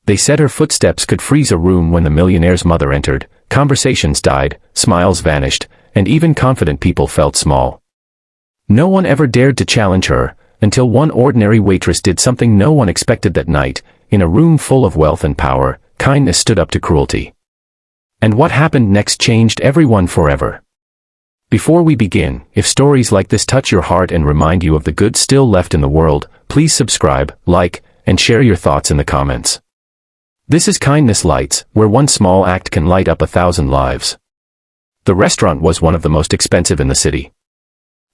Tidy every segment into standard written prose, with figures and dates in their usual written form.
They said her footsteps could freeze a room when the millionaire's mother entered, conversations died, smiles vanished, and even confident people felt small. No one ever dared to challenge her, until one ordinary waitress did something no one expected that night. In a room full of wealth and power, kindness stood up to cruelty. And what happened next changed everyone forever. Before we begin, if stories like this touch your heart and remind you of the good still left in the world, please subscribe, like, and share your thoughts in the comments. This is Kindness Lights, where one small act can light up 1,000 lives. The restaurant was one of the most expensive in the city.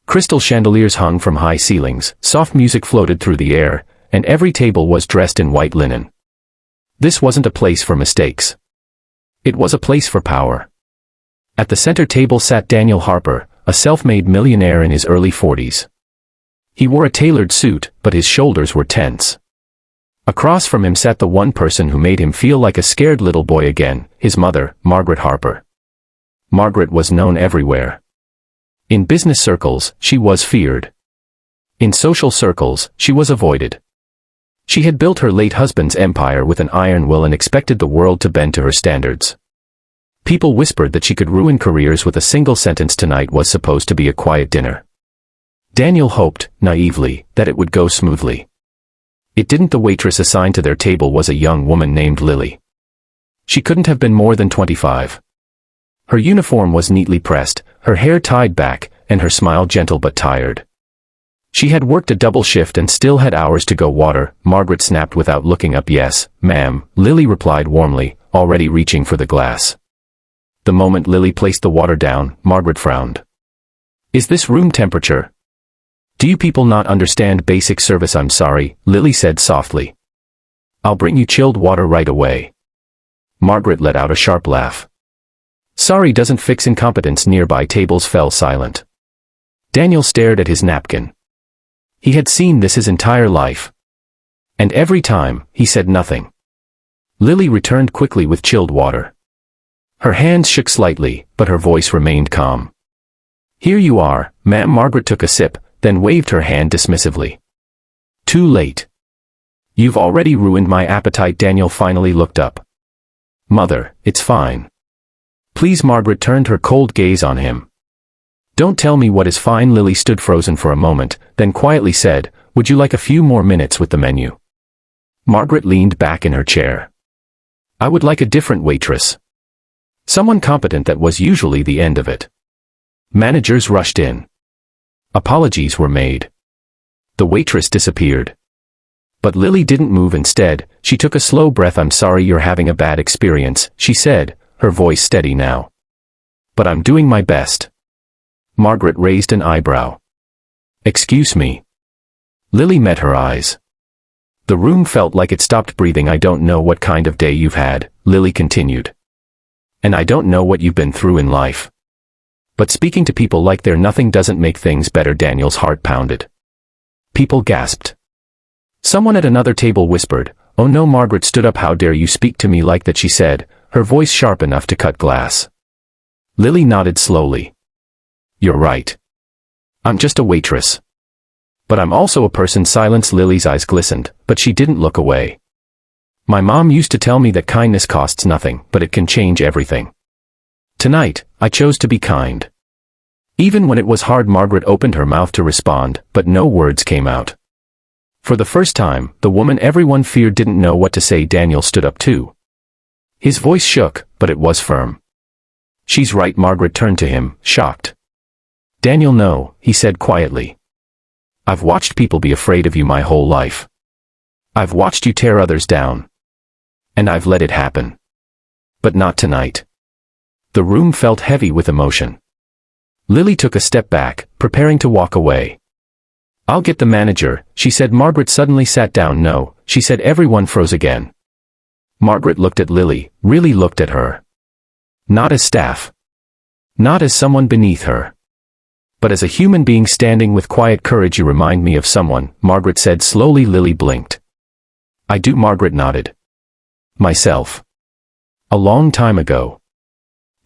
Crystal chandeliers hung from high ceilings, soft music floated through the air, and every table was dressed in white linen. This wasn't a place for mistakes. It was a place for power. At the center table sat Daniel Harper, a self-made millionaire in his early 40s. He wore a tailored suit, but his shoulders were tense. Across from him sat the one person who made him feel like a scared little boy again, his mother, Margaret Harper. Margaret was known everywhere. In business circles, she was feared. In social circles, she was avoided. She had built her late husband's empire with an iron will and expected the world to bend to her standards. People whispered that she could ruin careers with a single sentence. Tonight was supposed to be a quiet dinner. Daniel hoped, naively, that it would go smoothly. It didn't. The waitress assigned to their table was a young woman named Lily. She couldn't have been more than 25. Her uniform was neatly pressed, her hair tied back, and her smile gentle but tired. She had worked a double shift and still had hours to go. Water, Margaret snapped without looking up. Yes, ma'am, Lily replied warmly, already reaching for the glass. The moment Lily placed the water down, Margaret frowned. Is this room temperature? Do you people not understand basic service? I'm sorry, Lily said softly. I'll bring you chilled water right away. Margaret let out a sharp laugh. Sorry doesn't fix incompetence. Nearby tables fell silent. Daniel stared at his napkin. He had seen this his entire life. And every time, he said nothing. Lily returned quickly with chilled water. Her hands shook slightly, but her voice remained calm. Here you are, ma'am. Margaret took a sip, then waved her hand dismissively. Too late. You've already ruined my appetite. Daniel finally looked up. Mother, it's fine. Please. Margaret turned her cold gaze on him. Don't tell me what is fine. Lily stood frozen for a moment, then quietly said, would you like a few more minutes with the menu? Margaret leaned back in her chair. I would like a different waitress. Someone competent. That was usually the end of it. Managers rushed in. Apologies were made. The waitress disappeared. But Lily didn't move. Instead, she took a slow breath. I'm sorry you're having a bad experience, she said, her voice steady now. But I'm doing my best. Margaret raised an eyebrow. Excuse me. Lily met her eyes. The room felt like it stopped breathing. I don't know what kind of day you've had, Lily continued. And I don't know what you've been through in life. But speaking to people like they're nothing doesn't make things better. Daniel's heart pounded. People gasped. Someone at another table whispered, oh no. Margaret stood up. How dare you speak to me like that, she said, her voice sharp enough to cut glass. Lily nodded slowly. You're right. I'm just a waitress. But I'm also a person. Silence. Lily's eyes glistened, but she didn't look away. My mom used to tell me that kindness costs nothing, but it can change everything. Tonight, I chose to be kind. Even when it was hard. Margaret opened her mouth to respond, but no words came out. For the first time, the woman everyone feared didn't know what to say. Daniel stood up too. His voice shook, but it was firm. She's right. Margaret turned to him, shocked. Daniel, no, he said quietly. I've watched people be afraid of you my whole life. I've watched you tear others down. And I've let it happen. But not tonight. The room felt heavy with emotion. Lily took a step back, preparing to walk away. I'll get the manager, she said. Margaret suddenly sat down. No, she said. Everyone froze again. Margaret looked at Lily, really looked at her. Not as staff. Not as someone beneath her. But as a human being standing with quiet courage. You remind me of someone, Margaret said slowly. Lily blinked. I do. Margaret nodded. Myself. A long time ago.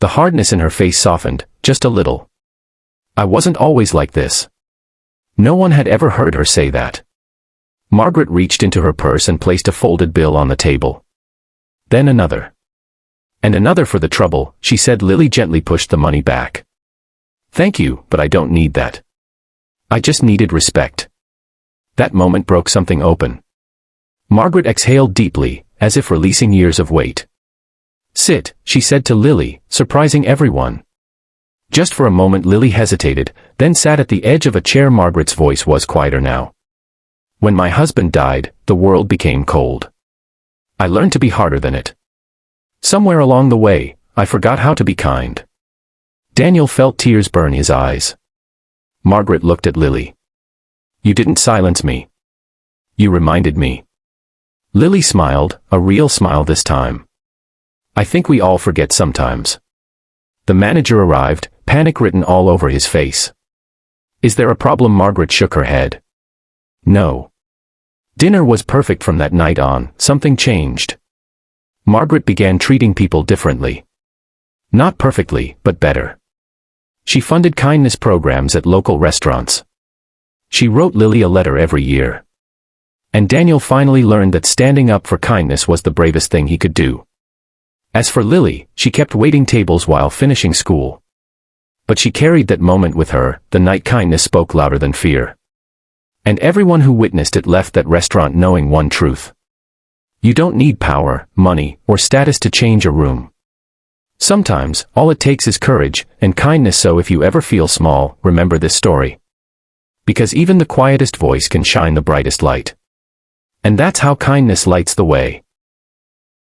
The hardness in her face softened, just a little. I wasn't always like this. No one had ever heard her say that. Margaret reached into her purse and placed a folded bill on the table. Then another. And another for the trouble, she said. Lily gently pushed the money back. Thank you, but I don't need that. I just needed respect. That moment broke something open. Margaret exhaled deeply, as if releasing years of weight. Sit, she said to Lily, surprising everyone. Just for a moment Lily hesitated, then sat at the edge of a chair. Margaret's voice was quieter now. When my husband died, the world became cold. I learned to be harder than it. Somewhere along the way, I forgot how to be kind. Daniel felt tears burn his eyes. Margaret looked at Lily. You didn't silence me. You reminded me. Lily smiled, a real smile this time. I think we all forget sometimes. The manager arrived, panic written all over his face. Is there a problem? Margaret shook her head. No. Dinner was perfect from that night on. Something changed. Margaret began treating people differently. Not perfectly, but better. She funded kindness programs at local restaurants. She wrote Lily a letter every year. And Daniel finally learned that standing up for kindness was the bravest thing he could do. As for Lily, she kept waiting tables while finishing school. But she carried that moment with her, the night kindness spoke louder than fear. And everyone who witnessed it left that restaurant knowing one truth. You don't need power, money, or status to change a room. Sometimes, all it takes is courage and kindness. So if you ever feel small, remember this story. Because even the quietest voice can shine the brightest light. And that's how kindness lights the way.